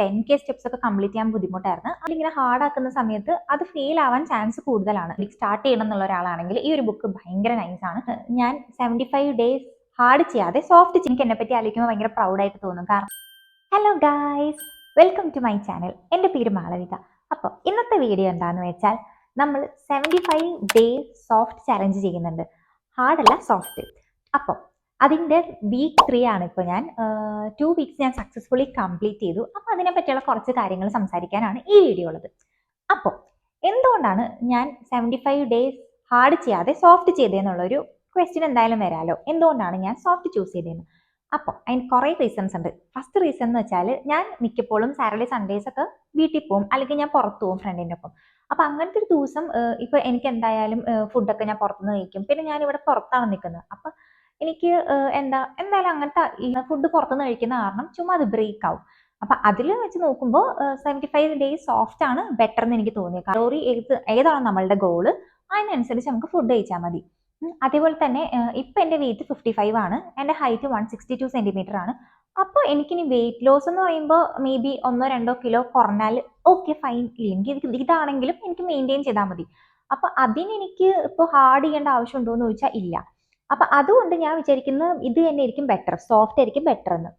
10K steps ഒക്കെ complete ചെയ്യാൻ ബുദ്ധിമുട്ടായിരുന്നു. അതിങ്ങനെ ഹാർഡ് ആക്കുന്ന സമയത്ത് അത് ഫെയിൽ ആവാൻ ചാൻസ് കൂടുതലാണ്. സ്റ്റാർട്ട് ചെയ്യണം എന്നുള്ള ഒരാളാണെങ്കിൽ ഈ ഒരു ബുക്ക് ഭയങ്കര നൈസാണ്. ഞാൻ 75 ഡേയ്സ് ഹാർഡ് ചെയ്യാതെ സോഫ്റ്റ് എനിക്ക് എന്നെ പറ്റി ആലോചിക്കുമ്പോൾ ഭയങ്കര പ്രൗഡായിട്ട് തോന്നും. കാരണം hello guys, welcome to my channel. എൻ്റെ പേര് മാളവിക. അപ്പോൾ ഇന്നത്തെ വീഡിയോ എന്താണെന്ന് വെച്ചാൽ നമ്മൾ 75 ഡേയ്സ് സോഫ്റ്റ് ചാലഞ്ച് ചെയ്യുന്നുണ്ട്. ഹാർഡല്ല, സോഫ്റ്റ്. അപ്പോൾ അതിൻ്റെ വീക്ക് 3 ആണ് ഇപ്പോൾ. ഞാൻ 2 വീക്സ് ഞാൻ സക്സസ്ഫുള്ളി കംപ്ലീറ്റ് ചെയ്തു. അപ്പോൾ അതിനെ പറ്റിയുള്ള കുറച്ച് കാര്യങ്ങൾ സംസാരിക്കാനാണ് ഈ വീഡിയോ ഉള്ളത്. അപ്പോൾ എന്തുകൊണ്ടാണ് ഞാൻ 75 ഡേയ്സ് ഹാർഡ് ചെയ്യാതെ സോഫ്റ്റ് ചെയ്തതെന്നുള്ളൊരു ക്വസ്റ്റ്യൻ എന്തായാലും വരാമല്ലോ. എന്തുകൊണ്ടാണ് ഞാൻ സോഫ്റ്റ് ചൂസ് ചെയ്തതെന്ന്. അപ്പോൾ അതിന് കുറേ റീസൺസ് ഉണ്ട്. ഫസ്റ്റ് റീസൺ എന്ന് വെച്ചാൽ ഞാൻ മിക്കപ്പോഴും സാറ്റർഡേ സൺഡേസ് ഒക്കെ വീട്ടിൽ പോകും, അല്ലെങ്കിൽ ഞാൻ പുറത്തു പോകും ഫ്രണ്ടിൻ്റെ ഒപ്പം. അപ്പോൾ അങ്ങനത്തെ ഒരു ദിവസം ഇപ്പോൾ എനിക്ക് എന്തായാലും ഫുഡൊക്കെ ഞാൻ പുറത്തുനിന്ന് കഴിക്കും. പിന്നെ ഞാൻ ഇവിടെ പുറത്താണ് നിൽക്കുന്നത്. അപ്പോൾ എനിക്ക് എന്തായാലും അങ്ങനത്തെ ഫുഡ് പുറത്തുനിന്ന് കഴിക്കുന്ന കാരണം ചുമ്മാ അത് ബ്രേക്ക് ആവും. അപ്പം അതിൽ വെച്ച് നോക്കുമ്പോൾ 75 ഡേയ്സ് സോഫ്റ്റ് ആണ് ബെറ്റർ എന്ന് എനിക്ക് തോന്നിയത്. കലോറി ഏതാണ് നമ്മളുടെ ഗോള് അതിനനുസരിച്ച് നമുക്ക് ഫുഡ് കഴിച്ചാൽ മതി. അതേപോലെ തന്നെ ഇപ്പം എൻ്റെ വെയിറ്റ് 55 ആണ്, എൻ്റെ ഹൈറ്റ് 162 സെൻറ്റിമീറ്റർ ആണ്. അപ്പോൾ എനിക്കിനി വെയിറ്റ് ലോസ് എന്ന് പറയുമ്പോൾ മേ ബി 1-2 കിലോ കുറഞ്ഞാൽ ഓക്കെ ഫൈൻ. ഇല്ലെങ്കിൽ ഇതാണെങ്കിലും എനിക്ക് മെയിൻറ്റെയിൻ ചെയ്താൽ മതി. അപ്പോൾ അതിനെനിക്ക് ഇപ്പോൾ ഹാർഡ് ചെയ്യേണ്ട ആവശ്യമുണ്ടോ എന്ന് ചോദിച്ചാൽ ഇല്ല. അപ്പം അതുകൊണ്ട് ഞാൻ വിചാരിക്കുന്നത് ഇത് തന്നെ ആയിരിക്കും ബെറ്റർ, സോഫ്റ്റ് ആയിരിക്കും ബെറ്റർ എന്ന്.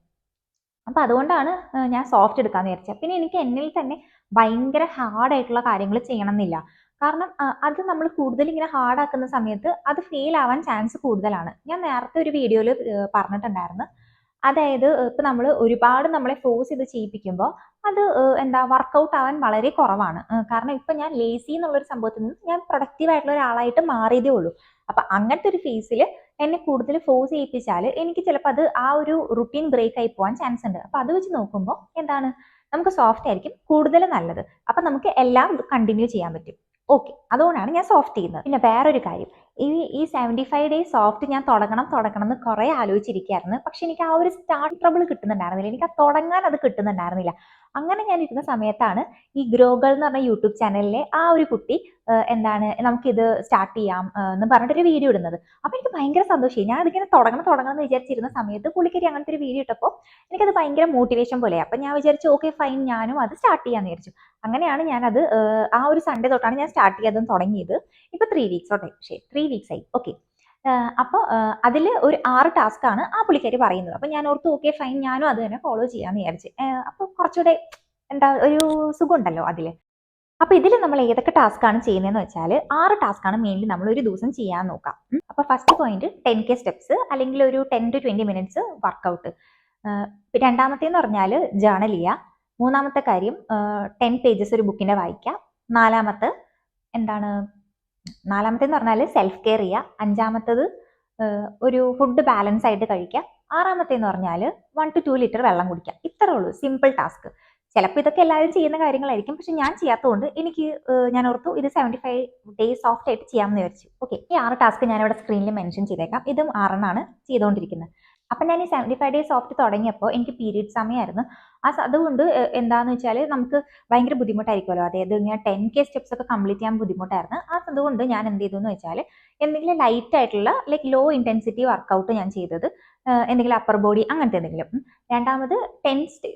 അപ്പം അതുകൊണ്ടാണ് ഞാൻ സോഫ്റ്റ് എടുക്കാമെന്ന് വിചാരിച്ചത്. പിന്നെ എനിക്ക് എന്നിൽ തന്നെ ഭയങ്കര ഹാർഡായിട്ടുള്ള കാര്യങ്ങൾ ചെയ്യണം എന്നില്ല. കാരണം അത് നമ്മൾ കൂടുതൽ ഇങ്ങനെ ഹാർഡ് ആക്കുന്ന സമയത്ത് അത് ഫെയിൽ ആവാൻ ചാൻസ് കൂടുതലാണ്. ഞാൻ നേരത്തെ ഒരു വീഡിയോയിൽ പറഞ്ഞിട്ടുണ്ടായിരുന്നു. അതായത് ഇപ്പം നമ്മൾ ഒരുപാട് നമ്മളെ ഫോഴ്സ് ചെയ്ത് ചെയ്യിപ്പിക്കുമ്പോൾ അത് വർക്കൗട്ട് ആവാൻ വളരെ കുറവാണ്. കാരണം ഇപ്പം ഞാൻ ലേസി എന്നുള്ളൊരു സംഭവത്തിൽ നിന്ന് ഞാൻ പ്രൊഡക്റ്റീവ് ആയിട്ടുള്ള ഒരാളായിട്ട് മാറിയതേ ഉള്ളൂ. അപ്പം അങ്ങനത്തെ ഒരു ഫേസിൽ എന്നെ കൂടുതൽ ഫോഴ്സ് ചെയ്യിപ്പിച്ചാൽ എനിക്ക് ചിലപ്പോൾ അത് ആ ഒരു റുട്ടീൻ ബ്രേക്ക് ആയി പോകാൻ ചാൻസ് ഉണ്ട്. അപ്പം അത് വെച്ച് നോക്കുമ്പോൾ നമുക്ക് സോഫ്റ്റ് ആയിരിക്കും കൂടുതൽ നല്ലത്. അപ്പം നമുക്ക് എല്ലാം കണ്ടിന്യൂ ചെയ്യാൻ പറ്റും. ഓക്കെ, അതുകൊണ്ടാണ് ഞാൻ സോഫ്റ്റ് ചെയ്യുന്നത്. പിന്നെ വേറൊരു കാര്യം, ഈ 75 ഡേയ്സ് സോഫ്റ്റ് ഞാൻ തുടങ്ങണം എന്ന് കുറേ ആലോചിച്ചിരിക്കുകയായിരുന്നു. പക്ഷെ എനിക്ക് ആ ഒരു സ്റ്റാർട്ട് ട്രബിൾ കിട്ടുന്നുണ്ടായിരുന്നില്ല. എനിക്ക് ആ തുടങ്ങാൻ അത് കിട്ടുന്നുണ്ടായിരുന്നില്ല. അങ്ങനെ ഞാൻ ഇരുന്ന സമയത്താണ് ഈ ഗ്രോഗൾ എന്ന് പറഞ്ഞ യൂട്യൂബ് ചാനലിലെ ആ ഒരു കുട്ടി നമുക്കിത് സ്റ്റാർട്ട് ചെയ്യാം എന്ന് പറഞ്ഞിട്ടൊരു വീഡിയോ ഇടുന്നത്. അപ്പോൾ എനിക്ക് ഭയങ്കര സന്തോഷമായി. ഞാൻ അതിങ്ങനെ തുടങ്ങണം എന്ന് വിചാരിച്ചിരുന്ന സമയത്ത് പുള്ളിക്കാരി അങ്ങനത്തെ ഒരു വീഡിയോ ഇട്ടപ്പോൾ എനിക്കത് ഭയങ്കര മോട്ടിവേഷൻ പോലെ. അപ്പം ഞാൻ വിചാരിച്ചു ഓക്കെ ഫൈൻ, ഞാനും അത് സ്റ്റാർട്ട് ചെയ്യാമെന്ന് വിചാരിച്ചു. അങ്ങനെയാണ് ഞാനത് ആ ഒരു സൺഡേ തൊട്ടാണ് ഞാൻ സ്റ്റാർട്ട് ചെയ്തതും തുടങ്ങിയത്. ഇപ്പോൾ 3 വീക്സോട്ടെ, 3 വീക്സ് ആയി. ഓക്കെ, അപ്പോൾ അതിൽ ഒരു 6 ടാസ്ക് ആണ് ആ പുള്ളിക്കാരി പറയുന്നത്. അപ്പം ഞാൻ ഓർത്തു ഓക്കെ ഫൈൻ, ഞാനും അത് തന്നെ ഫോളോ ചെയ്യാമെന്ന് വിചാരിച്ചു. അപ്പോൾ കുറച്ചുകൂടെ ഒരു സുഖം ഉണ്ടല്ലോ അതിൽ. അപ്പോൾ ഇതിൽ നമ്മൾ ഏതൊക്കെ ടാസ്ക് ആണ് ചെയ്യുന്നതെന്ന് വെച്ചാൽ 6 ടാസ്ക് ആണ് മെയിൻലി നമ്മൾ ഒരു ദിവസം ചെയ്യാൻ നോക്കാം. അപ്പോൾ ഫസ്റ്റ് പോയിന്റ് 10K സ്റ്റെപ്സ് അല്ലെങ്കിൽ ഒരു 10 to 20 മിനിറ്റ്സ് വർക്കൗട്ട്. രണ്ടാമത്തേന്ന് പറഞ്ഞാൽ ജേർണൽ ചെയ്യുക. മൂന്നാമത്തെ കാര്യം 10 പേജസ് ഒരു ബുക്കിൻ്റെ വായിക്കുക. നാലാമത്തേന്ന് പറഞ്ഞാൽ സെൽഫ് കെയർ ചെയ്യുക. അഞ്ചാമത്തത് ഒരു ഫുഡ് ബാലൻസ് ആയിട്ട് കഴിക്കുക. ആറാമത്തേന്ന് പറഞ്ഞാൽ 1 to 2 ലിറ്റർ വെള്ളം കുടിക്കുക. ഇത്രേ ഉള്ളൂ, സിമ്പിൾ ടാസ്ക്. ചിലപ്പോൾ ഇതൊക്കെ എല്ലാവരും ചെയ്യുന്ന കാര്യങ്ങളായിരിക്കും, പക്ഷെ ഞാൻ ചെയ്യാത്തതുകൊണ്ട് ഞാൻ ഓർത്തു ഇത് 75 ഡേയ്സ് സോഫ്റ്റ് ആയിട്ട് ചെയ്യാമെന്ന് വിചാരിച്ചു. ഓക്കെ, ഈ 6 ടാസ്ക് ഞാനിവിടെ സ്ക്രീനിൽ മെൻഷൻ ചെയ്തേക്കാം. ഇതും 6 ചെയ്തുകൊണ്ടിരിക്കുന്നത്. അപ്പം ഞാൻ ഈ 75 ഡേയ്സ് സോഫ്റ്റ് തുടങ്ങിയപ്പോൾ എനിക്ക് പീരീഡ് സമയമായിരുന്നു. അതുകൊണ്ട് എന്താണെന്ന് വെച്ചാൽ നമുക്ക് ഭയങ്കര ബുദ്ധിമുട്ടായിരിക്കുമല്ലോ. അതായത് ഇങ്ങനെ 10K സ്റ്റെപ്സ് ഒക്കെ കംപ്ലീറ്റ് ചെയ്യാൻ ബുദ്ധിമുട്ടായിരുന്നു. അതുകൊണ്ട് ഞാൻ എന്ത് ചെയ്തു എന്ന് വെച്ചാൽ എന്തെങ്കിലും ലൈറ്റ് ആയിട്ടുള്ള ലൈക്ക് ലോ ഇൻറ്റൻസിറ്റി വർക്കൗട്ട് ഞാൻ ചെയ്തത്. എന്തെങ്കിലും അപ്പർ ബോഡി അങ്ങനത്തെ എന്തെങ്കിലും. രണ്ടാമത്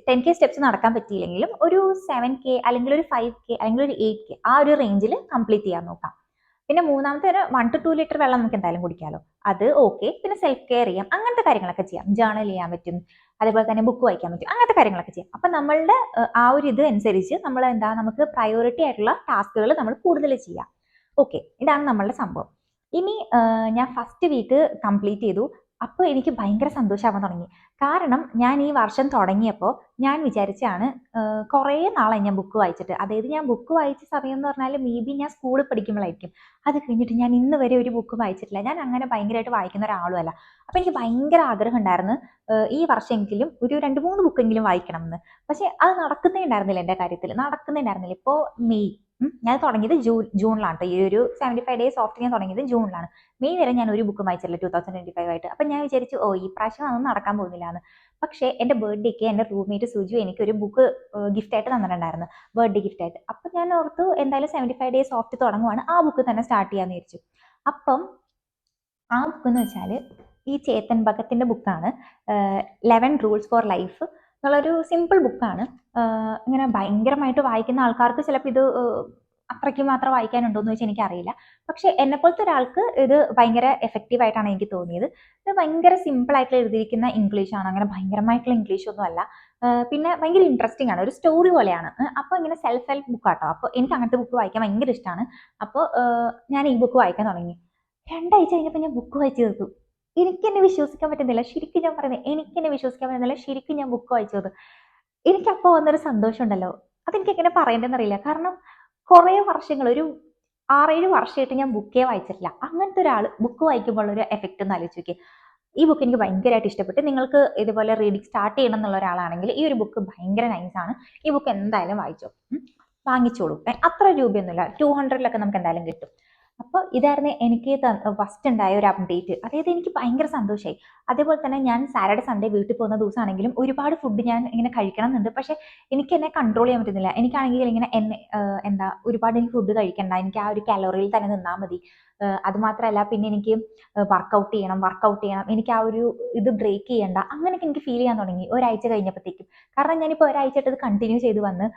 10K സ്റ്റെപ്സ് നടക്കാൻ പറ്റിയില്ലെങ്കിലും ഒരു 7K അല്ലെങ്കിൽ ഒരു 5K അല്ലെങ്കിൽ ഒരു 8K ആ ഒരു റേഞ്ചിൽ കംപ്ലീറ്റ് ചെയ്യാൻ നോക്കാം. പിന്നെ മൂന്നാമത്തെ ഒരു 1 to 2 ലിറ്റർ വെള്ളം നമുക്ക് എന്തായാലും കുടിക്കാമല്ലോ, അത് ഓക്കെ. പിന്നെ സെൽഫ് കെയർ ചെയ്യാം, അങ്ങനത്തെ കാര്യങ്ങളൊക്കെ ചെയ്യാം. ജേർണൽ ചെയ്യാൻ പറ്റും, അതേപോലെ തന്നെ ബുക്ക് വായിക്കാൻ പറ്റും, അങ്ങനത്തെ കാര്യങ്ങളൊക്കെ ചെയ്യാം. അപ്പം നമ്മളുടെ ആ ഒരു ഇത് അനുസരിച്ച് നമുക്ക് പ്രയോറിറ്റി ആയിട്ടുള്ള ടാസ്കുകൾ നമ്മൾ കൂടുതൽ ചെയ്യാം. ഓക്കെ, ഇതാണ് നമ്മളുടെ സംഭവം. ഇനി ഞാൻ ഫസ്റ്റ് വീക്ക് കംപ്ലീറ്റ് ചെയ്തു. അപ്പോൾ എനിക്ക് ഭയങ്കര സന്തോഷമാവാൻ തുടങ്ങി. കാരണം ഞാൻ ഈ വർഷം തുടങ്ങിയപ്പോൾ ഞാൻ വിചാരിച്ചാണ് കുറേ നാളായി ഞാൻ ബുക്ക് വായിച്ചിട്ട്. അതായത് ഞാൻ ബുക്ക് വായിച്ച സമയം എന്ന് പറഞ്ഞാൽ മേ ബി ഞാൻ സ്കൂളിൽ പഠിക്കുമ്പോഴായിരിക്കും. അത് കഴിഞ്ഞിട്ട് ഞാൻ ഇന്ന് വരെ ഒരു ബുക്ക് വായിച്ചിട്ടില്ല. ഞാൻ അങ്ങനെ ഭയങ്കരമായിട്ട് വായിക്കുന്ന ഒരാളുമല്ല. അപ്പോൾ എനിക്ക് ഭയങ്കര ആഗ്രഹം ഉണ്ടായിരുന്നു ഈ വർഷമെങ്കിലും ഒരു 2-3 ബുക്കെങ്കിലും വായിക്കണം എന്ന്. പക്ഷേ അത് നടക്കുന്നേ ഉണ്ടായിരുന്നില്ല. എൻ്റെ കാര്യത്തിൽ നടക്കുന്നേ ഉണ്ടായിരുന്നില്ല. ഇപ്പോൾ മെയ്, ഞാൻ തുടങ്ങിയത് ജൂണിലാണ്. ഈ ഒരു 75 ഡേയ്സ് സോഫ്റ്റ് ഞാൻ തുടങ്ങിയത് ജൂണിലാണ്. മെയ് വരെ ഞാൻ ഒരു ബുക്ക് വായിച്ചില്ല 2025 ആയിട്ട്. അപ്പം ഞാൻ വിചാരിച്ചു ഈ പ്രാവശ്യം അതൊന്നും നടക്കാൻ പോകുന്നില്ല എന്ന്. പക്ഷേ എൻ്റെ ബർത്ത്ഡേക്ക് എൻ്റെ റൂംമേറ്റ് സുജു എനിക്കൊരു ബുക്ക് ഗിഫ്റ്റായിട്ട് തന്നിട്ടുണ്ടായിരുന്നു, ബർത്ത്ഡേ ഗിഫ്റ്റായിട്ട്. അപ്പം ഞാൻ ഓർത്തു എന്തായാലും 75 ഡേയ്സ് സോഫ്റ്റ് തുടങ്ങുവാണ്, ആ ബുക്ക് തന്നെ സ്റ്റാർട്ട് ചെയ്യാമെന്ന് വിചാരിച്ചു. അപ്പം ആ ബുക്ക് എന്ന് വെച്ചാൽ ഈ ചേതൻ ഭഗത്തിൻ്റെ ബുക്കാണ്. 11 റൂൾസ് ഫോർ ലൈഫ് എന്നുള്ളൊരു സിമ്പിൾ ബുക്കാണ്. ഇങ്ങനെ ഭയങ്കരമായിട്ട് വായിക്കുന്ന ആൾക്കാർക്ക് ചിലപ്പോൾ ഇത് അത്രയ്ക്ക് മാത്രം വായിക്കാനുണ്ടോ എന്ന് ചോദിച്ചാൽ എനിക്കറിയില്ല. പക്ഷെ എന്നെപ്പോലത്തെ ഒരാൾക്ക് ഇത് ഭയങ്കര എഫക്റ്റീവ് ആയിട്ടാണ് എനിക്ക് തോന്നിയത്. ഇത് ഭയങ്കര സിമ്പിൾ ആയിട്ട് എഴുതിയിരിക്കുന്ന ഇംഗ്ലീഷാണ്. അങ്ങനെ ഭയങ്കരമായിട്ടുള്ള ഇംഗ്ലീഷൊന്നും അല്ല. പിന്നെ ഭയങ്കര ഇൻട്രസ്റ്റിംഗ് ആണ്. ഒരു സ്റ്റോറി പോലെയാണ്. അപ്പോൾ ഇങ്ങനെ സെൽഫ് ഹെൽപ്പ് ബുക്കാട്ടോ. അപ്പോൾ എനിക്ക് അങ്ങനത്തെ ബുക്ക് വായിക്കാൻ ഭയങ്കര ഇഷ്ടമാണ്. അപ്പോൾ ഞാൻ ഈ ബുക്ക് വായിക്കാൻ തുടങ്ങി. 2 ആഴ്ച കഴിഞ്ഞപ്പോൾ ഞാൻ ബുക്ക് വായിച്ചു തീർത്തു. എനിക്കെന്നെ വിശ്വസിക്കാൻ പറ്റുന്നില്ല. ശരിക്കും ഞാൻ പറയുന്നത് എനിക്കെന്നെ വിശ്വസിക്കാൻ പറ്റുന്നില്ല. ശരിക്കും ഞാൻ ബുക്ക് വായിച്ചു തീർത്തു. എനിക്കപ്പോൾ വന്നൊരു സന്തോഷം ഉണ്ടല്ലോ. അതെനിക്ക് എങ്ങനെ പറയേണ്ടതെന്നറിയില്ല. കാരണം കുറേ വർഷങ്ങൾ ഒരു 6, 7 വർഷമായിട്ട് ഞാൻ ബുക്കേ വായിച്ചിട്ടില്ല. അങ്ങനത്തെ ഒരാൾ ബുക്ക് വായിക്കുമ്പോൾ ഉള്ള ഒരു എഫക്റ്റ് ഒന്ന് ആലോചിച്ച് നോക്കിയേ. ഈ ബുക്ക് എനിക്ക് ഭയങ്കരമായിട്ട് ഇഷ്ടപ്പെട്ടു. നിങ്ങൾക്ക് ഇതുപോലെ റീഡിംഗ് സ്റ്റാർട്ട് ചെയ്യണം എന്നുള്ള ഒരാളാണെങ്കിൽ ഈ ഒരു ബുക്ക് ഭയങ്കര നൈസാണ്. ഈ ബുക്ക് എന്തായാലും വായിച്ചോ. വാങ്ങിച്ചോളൂ. അത്ര രൂപയൊന്നുമില്ല. 200 നമുക്ക് എന്തായാലും കിട്ടും. അപ്പോൾ ഇതായിരുന്നു എനിക്ക് ഫസ്റ്റ് ഉണ്ടായ ഒരു അപ്ഡേറ്റ്. അതായത് എനിക്ക് ഭയങ്കര സന്തോഷമായി. അതേപോലെ തന്നെ ഞാൻ സാറ്റർഡേ സൺഡേ വീട്ടിൽ പോകുന്ന ദിവസമാണെങ്കിലും ഒരുപാട് ഫുഡ് ഞാൻ ഇങ്ങനെ കഴിക്കണം എന്നുണ്ട്. പക്ഷേ എനിക്ക് എന്നെ കൺട്രോൾ ചെയ്യാൻ പറ്റുന്നില്ല. എനിക്കാണെങ്കിൽ ഇങ്ങനെ എന്താ ഒരുപാട് എനിക്ക് ഫുഡ് കഴിക്കണ്ട. എനിക്ക് ആ ഒരു കാലോറിയിൽ തന്നെ നിന്നാൽ മതി. അതുമാത്രമല്ല പിന്നെ എനിക്ക് വർക്കൗട്ട് ചെയ്യണം. എനിക്ക് ആ ഒരു ഇത് ബ്രേക്ക് ചെയ്യണ്ട. അങ്ങനെയൊക്കെ എനിക്ക് ഫീൽ ചെയ്യാൻ തുടങ്ങി ഒരാഴ്ച കഴിഞ്ഞപ്പോഴത്തേക്കും. കാരണം ഞാനിപ്പോൾ ഒരാഴ്ചയായിട്ട് ഇത് കണ്ടിന്യൂ ചെയ്ത് വന്ന്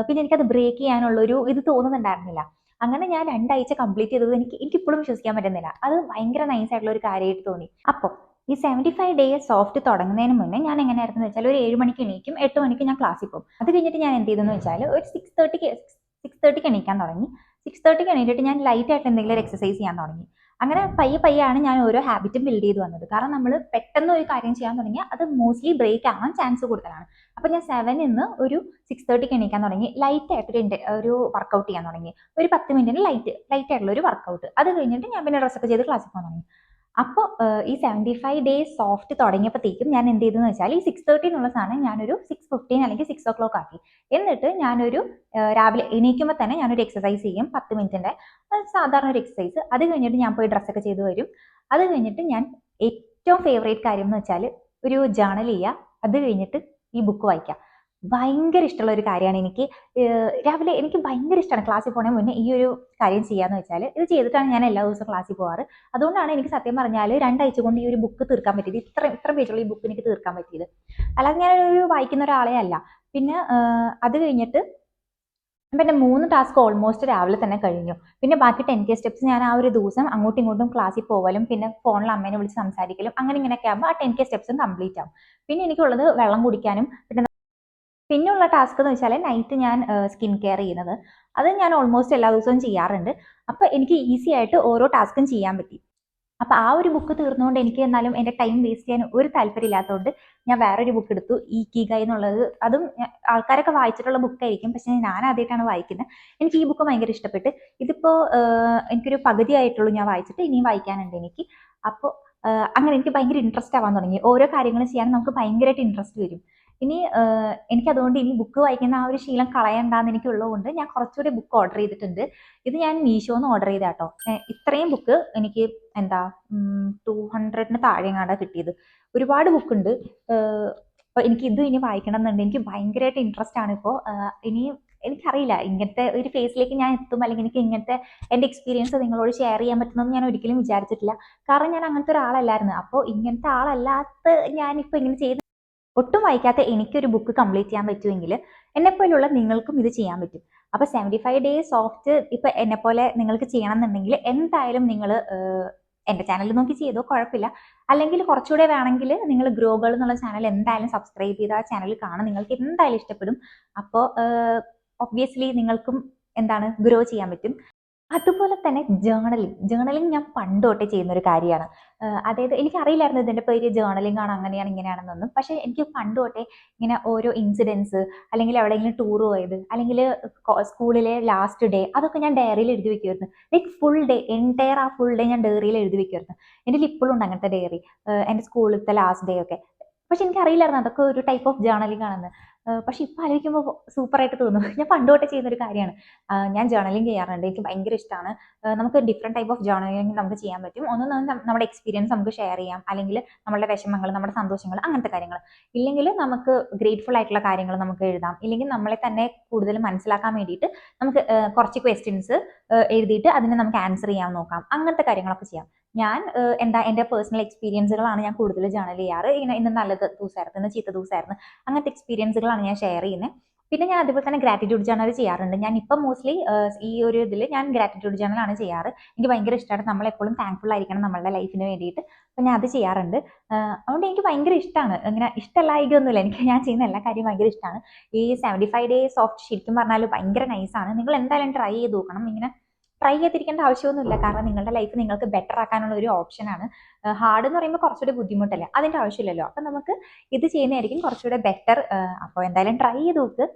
പിന്നെ എനിക്കത് ബ്രേക്ക് ചെയ്യാനുള്ളൊരു ഇത് തോന്നുന്നുണ്ടായിരുന്നില്ല. അങ്ങനെ ഞാൻ 2 ആഴ്ച കംപ്ലീറ്റ് ചെയ്തത് എനിക്കിപ്പോഴും വിശ്വസിക്കാൻ പറ്റുന്നില്ല. അത് ഭയങ്കര നൈസ് ആയിട്ടുള്ള ഒരു കാര്യമായിട്ട് തോന്നി. അപ്പോൾ ഈ 75 ഡേയ്സ് സോഫ്റ്റ് തുടങ്ങുന്നതിന് മുന്നേ ഞാൻ എങ്ങനെയായിരുന്നു വെച്ചാൽ ഒരു 7 മണിക്ക് എണീക്കും, 8 മണിക്ക് ഞാൻ ക്ലാസ്സിൽ പോകും. അത് കഴിഞ്ഞിട്ട് ഞാൻ എന്ത് ചെയ്തെന്ന് വെച്ചാൽ ഒരു 6:30ക്ക് എണീക്കാൻ തുടങ്ങി. 6:30ക്ക് എണീറ്റിട്ട് ഞാൻ ലൈറ്റ് ആയിട്ട് എന്തെങ്കിലും ഒരു എക്സസൈസ് ചെയ്യാൻ തുടങ്ങി. അങ്ങനെ പയ്യെ ഞാൻ ഓരോ ഹാബിറ്റും ബിൽഡ് ചെയ്ത് വന്നത്. കാരണം നമ്മൾ പെട്ടെന്ന് ഒരു കാര്യം ചെയ്യാൻ തുടങ്ങിയാൽ അത് മോസ്റ്റ്ലി ബ്രേക്ക് ആവാൻ ചാൻസ് കൂടുതലാണ്. അപ്പോൾ ഞാൻ 7 നിന്ന് ഒരു 6:30ക്ക് എണീക്കാൻ തുടങ്ങി. ലൈറ്റ് ആയിട്ട് ഒരു വർക്കൗട്ട് ചെയ്യാൻ തുടങ്ങി. ഒരു 10 മിനിറ്റിന് ലൈറ്റ് ആയിട്ടുള്ള ഒരു വർക്കൗട്ട്. അത് കഴിഞ്ഞിട്ട് ഞാൻ പിന്നെ ഡ്രസ്സൊക്കെ ചെയ്ത് ക്ലാസ്സിൽ പോകാൻ തുടങ്ങി. അപ്പോൾ ഈ 75 ഡേയ്സ് സോഫ്റ്റ് തുടങ്ങിയപ്പോഴത്തേക്കും ഞാൻ എന്ത് ചെയ്തെന്ന് വെച്ചാൽ ഈ 6:30 എന്നുള്ള സാധനം ഞാനൊരു 6:15 അല്ലെങ്കിൽ 6 o'clock ആക്കി. എന്നിട്ട് ഞാനൊരു രാവിലെ എണീക്കുമ്പോൾ തന്നെ ഞാനൊരു എക്സസൈസ് ചെയ്യും 10 മിനിറ്റിൻ്റെ. സാധാരണ ഒരു എക്സസൈസ്. അത് കഴിഞ്ഞിട്ട് ഞാൻ പോയി ഡ്രസ്സൊക്കെ ചെയ്ത് വരും. അത് കഴിഞ്ഞിട്ട് ഞാൻ ഏറ്റവും ഫേവറേറ്റ് കാര്യം എന്ന് വെച്ചാൽ ഒരു ജേർണൽ ചെയ്യുക. അത് കഴിഞ്ഞിട്ട് ഈ ബുക്ക് വായിക്കുക. ഭയങ്കര ഇഷ്ടമുള്ള ഒരു കാര്യമാണ് എനിക്ക്. രാവിലെ എനിക്ക് ഭയങ്കര ഇഷ്ടമാണ് ക്ലാസ്സിൽ പോകുന്നതിന് മുന്നേ ഈ ഒരു കാര്യം ചെയ്യാന്ന് വെച്ചാൽ. ഇത് ചെയ്തിട്ടാണ് ഞാൻ എല്ലാ ദിവസവും ക്ലാസ്സിൽ പോകാറ്. അതുകൊണ്ടാണ് എനിക്ക് സത്യം പറഞ്ഞാൽ 2 ആഴ്ച കൊണ്ട് ഈ ഒരു ബുക്ക് തീർക്കാൻ പറ്റിയത്. ഇത്ര പേജുള്ള ഈ ബുക്ക് എനിക്ക് തീർക്കാൻ പറ്റിയത്. അല്ലാതെ ഞാനൊരു വായിക്കുന്ന ഒരാളെ അല്ല. പിന്നെ അത് കഴിഞ്ഞിട്ട് പിന്നെ 3 ടാസ്ക് ഓൾമോസ്റ്റ് രാവിലെ തന്നെ കഴിഞ്ഞു. പിന്നെ ബാക്കി 10K സ്റ്റെപ്സ് ഞാൻ ആ ഒരു ദിവസം അങ്ങോട്ടും ഇങ്ങോട്ടും ക്ലാസ്സിൽ പോകലും പിന്നെ ഫോണിൽ അമ്മേനെ വിളിച്ച് സംസാരിക്കലും അങ്ങനെ ഇങ്ങനെയൊക്കെ ആകുമ്പോൾ ആ 10K സ്റ്റെപ്സും കംപ്ലീറ്റ് ആവും. പിന്നെ എനിക്കുള്ളത് വെള്ളം കുടിക്കാനും പിന്നെയുള്ള ടാസ്ക് എന്ന് വെച്ചാൽ നൈറ്റ് ഞാൻ സ്കിൻ കെയർ ചെയ്യുന്നത്. അത് ഞാൻ ഓൾമോസ്റ്റ് എല്ലാ ദിവസവും ചെയ്യാറുണ്ട്. അപ്പോൾ എനിക്ക് ഈസി ആയിട്ട് ഓരോ ടാസ്കും ചെയ്യാൻ പറ്റി. അപ്പോൾ ആ ഒരു ബുക്ക് തീർന്നുകൊണ്ട് എനിക്ക് എന്നാലും എൻ്റെ ടൈം വേസ്റ്റ് ചെയ്യാൻ ഒരു താല്പര്യമില്ലാത്തതുകൊണ്ട് ഞാൻ വേറൊരു ബുക്ക് എടുത്തു, ഇക്കിഗൈ എന്നുള്ളത്. അതും ആൾക്കാരൊക്കെ വായിച്ചിട്ടുള്ള ബുക്കായിരിക്കും, പക്ഷേ ഞാൻ ആദ്യമായിട്ടാണ് വായിക്കുന്നത്. എനിക്ക് ഈ ബുക്ക് ഭയങ്കര ഇഷ്ടപ്പെട്ട്. ഇതിപ്പോൾ എനിക്കൊരു പകുതിയായിട്ടുള്ളൂ ഞാൻ വായിച്ചിട്ട്, ഇനിയും വായിക്കാനുണ്ട് എനിക്ക്. അപ്പോൾ അങ്ങനെ എനിക്ക് ഭയങ്കര ഇൻട്രസ്റ്റ് ആവാൻ തുടങ്ങി. ഓരോ കാര്യങ്ങളും ചെയ്യാൻ നമുക്ക് ഭയങ്കരമായിട്ട് ഇൻട്രസ്റ്റ് വരും. ഇനി എനിക്കതുകൊണ്ട് ഇനി ബുക്ക് വായിക്കുന്ന ആ ഒരു ശീലം കളയണ്ടാന്ന് എനിക്കുള്ളതുകൊണ്ട് ഞാൻ കുറച്ചുകൂടി ബുക്ക് ഓർഡർ ചെയ്തിട്ടുണ്ട്. ഇത് ഞാൻ മീഷോന്ന് ഓർഡർ ചെയ്താട്ടോ. ഇത്രയും ബുക്ക് എനിക്ക് എന്താ 200ന് താഴെ എങ്ങാണ്ടാ കിട്ടിയത്. ഒരുപാട് ബുക്കുണ്ട്. അപ്പോൾ എനിക്ക് ഇത് ഇനി വായിക്കണം എന്നുണ്ട്. എനിക്ക് ഭയങ്കരമായിട്ട് ഇൻട്രസ്റ്റ് ആണ് ഇപ്പോൾ. ഇനി എനിക്കറിയില്ല ഇങ്ങനത്തെ ഒരു ഫേസിലേക്ക് ഞാൻ എത്തും, അല്ലെങ്കിൽ എനിക്ക് ഇങ്ങനത്തെ എൻ്റെ എക്സ്പീരിയൻസ് നിങ്ങളോട് ഷെയർ ചെയ്യാൻ പറ്റുമെന്ന് ഞാൻ ഒരിക്കലും വിചാരിച്ചിട്ടില്ല. കാരണം ഞാൻ അങ്ങനത്തെ ഒരാളല്ലായിരുന്നു. അപ്പോൾ ഇങ്ങനത്തെ ആളല്ലാത്ത ഞാനിപ്പോൾ ഇങ്ങനെ ചെയ്ത് ഒട്ടും വായിക്കാത്ത എനിക്കൊരു ബുക്ക് കംപ്ലീറ്റ് ചെയ്യാൻ പറ്റുമെങ്കിൽ എന്നെപ്പോലുള്ള നിങ്ങൾക്കും ഇത് ചെയ്യാൻ പറ്റും. അപ്പോൾ 75 ഡേയ്സ് സോഫ്റ്റ് ഇപ്പം എന്നെപ്പോലെ നിങ്ങൾക്ക് ചെയ്യണം എന്നുണ്ടെങ്കിൽ എന്തായാലും നിങ്ങൾ എൻ്റെ ചാനൽ നോക്കി ചെയ്തോ, കുഴപ്പമില്ല. അല്ലെങ്കിൽ കുറച്ചുകൂടെ വേണമെങ്കിൽ നിങ്ങൾ ഗ്രോ ഗേൾ എന്നുള്ള ചാനൽ എന്തായാലും സബ്സ്ക്രൈബ് ചെയ്ത് ആ ചാനൽ കാണാൻ നിങ്ങൾക്ക് എന്തായാലും ഇഷ്ടപ്പെടും. അപ്പോൾ ഒബ്വിയസ്ലി നിങ്ങൾക്കും എന്താണ് ഗ്രോ ചെയ്യാൻ പറ്റും. അതുപോലെ തന്നെ ജേർണലിംഗ് ഞാൻ പണ്ട് തൊട്ടേ ചെയ്യുന്നൊരു കാര്യമാണ്. അതായത് എനിക്കറിയില്ലായിരുന്നു ഇതിൻ്റെ പേര് ജേർണലിംഗ് ആണ്, അങ്ങനെയാണ് ഇങ്ങനെയാണെന്നൊന്നും. പക്ഷേ എനിക്ക് പണ്ട് തൊട്ടേ ഇങ്ങനെ ഓരോ ഇൻസിഡൻസ്, അല്ലെങ്കിൽ എവിടെയെങ്കിലും ടൂർ പോയത്, അല്ലെങ്കിൽ സ്കൂളിലെ ലാസ്റ്റ് ഡേ, അതൊക്കെ ഞാൻ ഡയറിയിൽ എഴുതി വെക്കുമായിരുന്നു. ലൈക്ക് ഫുൾ ഡേ, എൻറ്റയർ ആ ഫുൾ ഡേ ഞാൻ ഡയറിയിൽ എഴുതി വെക്കുമായിരുന്നു. എൻ്റെ ഇപ്പോഴും ഉണ്ട് അങ്ങനത്തെ ഡയറി, എൻ്റെ സ്കൂളിലത്തെ ലാസ്റ്റ് ഡേ ഒക്കെ. പക്ഷെ എനിക്കറിയില്ലായിരുന്നു അതൊക്കെ ഒരു ടൈപ്പ് ഓഫ് ജേർണലിംഗ് ആണെന്ന്. പക്ഷെ ഇപ്പോൾ ആലോചിക്കുമ്പോൾ സൂപ്പറായിട്ട് തോന്നും. ഞാൻ പണ്ട് തൊട്ടേ ചെയ്യുന്നൊരു കാര്യമാണ്. ഞാൻ ജേർണലിംഗ് ചെയ്യാറുണ്ട്. എനിക്ക് ഭയങ്കര ഇഷ്ടമാണ്. നമുക്ക് ഡിഫറെൻറ്റ് ടൈപ്പ് ഓഫ് ജേർണലിംഗ് നമുക്ക് ചെയ്യാൻ പറ്റും. ഒന്ന് നമ്മുടെ എക്സ്പീരിയൻസ് നമുക്ക് ഷെയർ ചെയ്യാം, അല്ലെങ്കിൽ നമ്മുടെ വിഷമങ്ങൾ, നമ്മുടെ സന്തോഷങ്ങൾ, അങ്ങനത്തെ കാര്യങ്ങൾ. ഇല്ലെങ്കിൽ നമുക്ക് ഗ്രേറ്റ്ഫുൾ ആയിട്ടുള്ള കാര്യങ്ങൾ നമുക്ക് എഴുതാം. ഇല്ലെങ്കിൽ നമ്മളെ തന്നെ കൂടുതൽ മനസ്സിലാക്കാൻ വേണ്ടിയിട്ട് നമുക്ക് കുറച്ച് ക്വസ്റ്റ്യൻസ് എഴുതിയിട്ട് അതിനെ നമുക്ക് ആൻസർ ചെയ്യാൻ നോക്കാം. അങ്ങനത്തെ കാര്യങ്ങളൊക്കെ ചെയ്യാം. ഞാൻ എന്താ എൻ്റെ പേഴ്സണൽ എക്സ്പീരിയൻസുകളാണ് ഞാൻ കൂടുതൽ ജേർണൽ ചെയ്യാറ്. ഇങ്ങനെ ഇന്ന് നല്ല ദിവസമായിരുന്നു, ഇന്ന് ചീത്ത ദിവസമായിരുന്നു, അങ്ങനത്തെ എക്സ്പീരിയൻസുകളാണ് ഞാൻ ഷെയർ ചെയ്യുന്നത്. പിന്നെ ഞാൻ അതുപോലെ തന്നെ ഗ്രാറ്റിറ്റ്യൂഡ് ജേർണൽ ചെയ്യാറുണ്ട്. ഞാൻ ഇപ്പം മോസ്റ്റ്ലി ഈ ഒരു ഇതിൽ ഞാൻ ഗ്രാറ്റിറ്റ്യൂഡ് ജേർണലാണ് ചെയ്യാറ്. എനിക്ക് ഭയങ്കര ഇഷ്ടമാണ്. നമ്മളെപ്പോഴും താങ്ക്ഫുൾ ആയിരിക്കണം നമ്മളുടെ ലൈഫിന് വേണ്ടിയിട്ട്. അപ്പം ഞാൻ അത് ചെയ്യാറുണ്ട്. അതുകൊണ്ട് എനിക്ക് ഭയങ്കര ഇഷ്ടമാണ്. ഇങ്ങനെ ഇഷ്ടമല്ലായികയൊന്നുമില്ല, എനിക്ക് ഞാൻ ചെയ്യുന്ന എല്ലാ കാര്യവും ഭയങ്കര ഇഷ്ടമാണ്. ഈ 75 ഡേയ്സ് സോഫ്റ്റ് ശരിക്കും പറഞ്ഞാൽ ഭയങ്കര നൈസാണ്. നിങ്ങൾ എന്തായാലും ട്രൈ ചെയ്ത് നോക്കണം. ഇങ്ങനെ ട്രൈ ചെയ്തിരിക്കേണ്ട ആവശ്യമൊന്നുമില്ല, കാരണം നിങ്ങളുടെ ലൈഫ് നിങ്ങൾക്ക് ബെറ്റർ ആക്കാനുള്ള ഒരു ഓപ്ഷനാണ്. ഹാർഡ് എന്ന് പറയുമ്പോൾ കുറച്ചുകൂടി ബുദ്ധിമുട്ടല്ലേ, അതിൻ്റെ ആവശ്യമില്ലല്ലോ. അപ്പം നമുക്ക് ഇത് ചെയ്യുന്നതായിരിക്കും കുറച്ചുകൂടെ ബെറ്റർ. അപ്പോൾ എന്തായാലും ട്രൈ ചെയ്ത് നോക്ക്.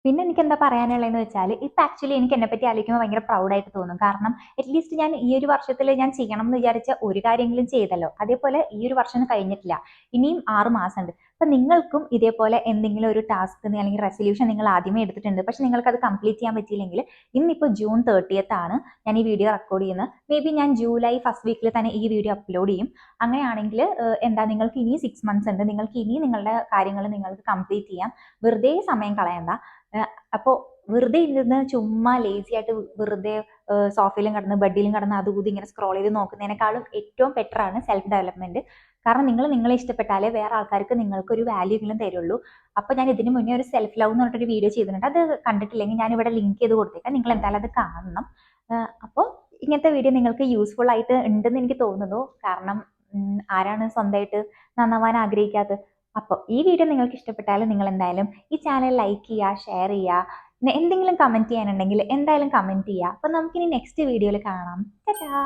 പിന്നെ എനിക്ക് എന്താ പറയാനുള്ളതെന്ന് വെച്ചാൽ, ഇപ്പം ആക്ച്വലി എനിക്ക് എന്നെപ്പറ്റി ആലോചിക്കുമ്പോൾ ഭയങ്കര പ്രൗഡായിട്ട് തോന്നും. കാരണം അറ്റ്ലീസ്റ്റ് ഞാൻ ഈ ഒരു വർഷത്തിൽ ഞാൻ ചെയ്യണം എന്ന് വിചാരിച്ച ഒരു കാര്യമെങ്കിലും ചെയ്തല്ലോ. അതേപോലെ ഈ ഒരു വർഷം കഴിഞ്ഞിട്ടില്ല, ഇനിയും 6 മാസമുണ്ട്. അപ്പം നിങ്ങൾക്കും ഇതേപോലെ എന്തെങ്കിലും ഒരു ടാസ്ക് അല്ലെങ്കിൽ റെസൊല്യൂഷൻ നിങ്ങൾ ആദ്യമേ എടുത്തിട്ടുണ്ട്, പക്ഷെ നിങ്ങൾക്കത് കംപ്ലീറ്റ് ചെയ്യാൻ പറ്റിയില്ലെങ്കിൽ, ഇന്നിപ്പോൾ ജൂൺ 30th ആണ് ഞാൻ ഈ വീഡിയോ റെക്കോർഡ് ചെയ്യുന്നത്. മേ ബി ഞാൻ ജൂലൈ ഫസ്റ്റ് വീക്കിൽ തന്നെ ഈ വീഡിയോ അപ്ലോഡ് ചെയ്യും. അങ്ങനെയാണെങ്കിൽ എന്താ, നിങ്ങൾക്ക് ഇനി 6 months ഉണ്ട്. നിങ്ങൾക്ക് ഇനി നിങ്ങളുടെ കാര്യങ്ങൾ നിങ്ങൾക്ക് കംപ്ലീറ്റ് ചെയ്യാം. വെറുതെ സമയം കളയണ്ട. അപ്പോൾ വെറുതെ ഇരുന്ന് ചുമ്മാ ലേസി ആയിട്ട് വെറുതെ സോഫയിലും കിടന്ന് ബെഡിലും കിടന്ന് അതുകൂടി ഇങ്ങനെ സ്ക്രോൾ ചെയ്ത് നോക്കുന്നതിനേക്കാളും ഏറ്റവും ബെറ്റർ ആണ് സെൽഫ് ഡെവലപ്മെന്റ്. കാരണം നിങ്ങൾ നിങ്ങളെ ഇഷ്ടപ്പെട്ടാലേ വേറെ ആൾക്കാർക്ക് നിങ്ങൾക്കൊരു വാല്യൂ എങ്കിലും തരുള്ളൂ. അപ്പോൾ ഞാൻ ഇതിന് മുന്നേ ഒരു സെൽഫ് ലവ് എന്ന് പറഞ്ഞിട്ടൊരു വീഡിയോ ചെയ്തിട്ടുണ്ട്. അത് കണ്ടിട്ടില്ലെങ്കിൽ ഞാൻ ഇവിടെ ലിങ്ക് ചെയ്ത് കൊടുത്തേക്കാം, നിങ്ങൾ എന്തായാലും അത് കാണണം. അപ്പോൾ ഇങ്ങനത്തെ വീഡിയോ നിങ്ങൾക്ക് യൂസ്ഫുൾ ആയിട്ട് ഉണ്ടെന്ന് എനിക്ക് തോന്നുന്നു. കാരണം ആരാണ് സ്വന്തമായിട്ട് നന്നാവാൻ ആഗ്രഹിക്കാത്തത്? അപ്പോൾ ഈ വീഡിയോ നിങ്ങൾക്ക് ഇഷ്ടപ്പെട്ടാൽ നിങ്ങൾ എന്തായാലും ഈ ചാനൽ ലൈക്ക് ചെയ്യുക, ഷെയർ ചെയ്യുക. പിന്നെ എന്തെങ്കിലും കമൻറ്റ് ചെയ്യാനുണ്ടെങ്കിൽ എന്തായാലും കമൻറ്റ് ചെയ്യുക. അപ്പോൾ നമുക്കിനി നെക്സ്റ്റ് വീഡിയോയിൽ കാണാം. ടാറ്റാ.